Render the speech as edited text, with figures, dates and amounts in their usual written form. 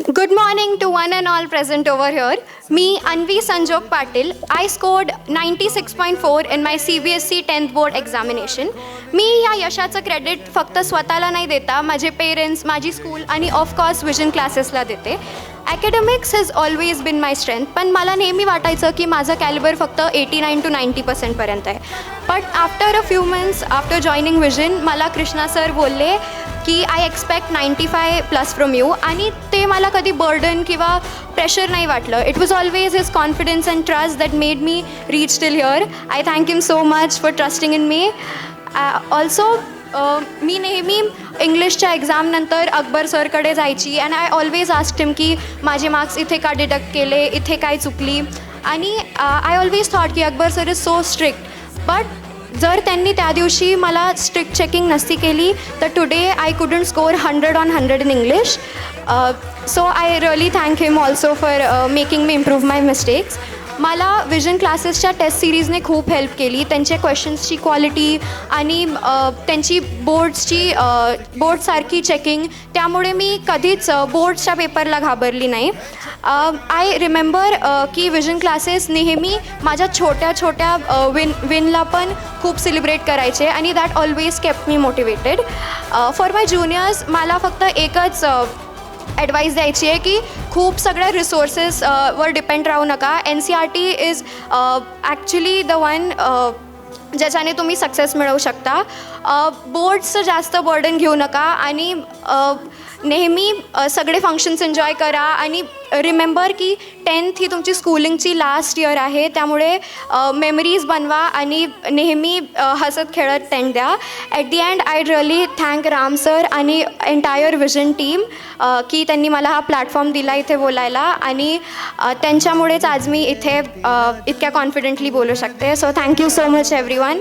Good morning to one and all present over here. Me, Anvi Sanjog Patil. I scored 96.4 in my CBSE 10th board examination. मी या यशाचं credit फक्त स्वतःला नाही देता, माझे parents, माझी स्कूल आणि ऑफकोर्स विजन क्लासेसला देते. Academics has always been my strength, पण मला नेहमी वाटायचं की माझं कॅलिबर फक्त 89 to 90% आहे. But after a few months after joining vision मला कृष्णा सर बोलले की आय एक्सपेक्ट 95+ फ्रॉम यू, आणि ते मला कधी बर्डन किंवा प्रेशर नाही वाटलं. It was always his confidence and trust that made me reach till here. I thank him so much for trusting in me. Also मी नेहमी इंग्लिशच्या एक्झामनंतर अकबर सरकडे जायची and I always asked him की माझे मार्क्स इथे का डिडक्ट केले, इथे काय चुकली. आणि आय ऑलवेज थॉट की Akbar sir is so strict, but जर त्यांनी त्या दिवशी मला स्ट्रिक्ट चेकिंग नसती केली तर today I couldn't score 100 on 100 in English. So I really thank him also for making me improve my mistakes. मला विजन क्लासेसच्या टेस्ट सिरीजने खूप हेल्प केली. त्यांचे क्वेश्चन्सची क्वालिटी आणि त्यांची बोर्डसारखी चेकिंग, त्यामुळे मी कधीच बोर्ड्सच्या पेपरला घाबरली नाही. आय रिमेंबर की विजन क्लासेस नेहमी माझ्या छोट्या छोट्या विनला पण खूप सेलिब्रेट करायचे आणि that always kept me motivated. For my juniors मला फक्त एकच ॲडवाईस द्यायची आहे की खूप सगळ्या रिसोर्सेस वर डिपेंड राहू नका. NCERT is actually the one ज्याच्याने तुम्ही सक्सेस मिळवू शकता. बोर्ड्सचं जास्त बर्डन घेऊ नका आणि नेहमी सगळे फंक्शन्स एन्जॉय करा. आणि रिमेंबर की 10th ही तुमची स्कूलिंगची लास्ट इयर आहे, त्यामुळे मेमरीज बनवा आणि नेहमी हसत खेळत 10th द्या. At the end I really thank Ram sir आणि एंटायर विजन टीम की त्यांनी मला हा प्लॅटफॉर्म दिला इथे बोलायला, आणि त्यांच्यामुळेच आज मी इथे इतक्या कॉन्फिडेंटली बोलू शकते. So thank you so much everyone.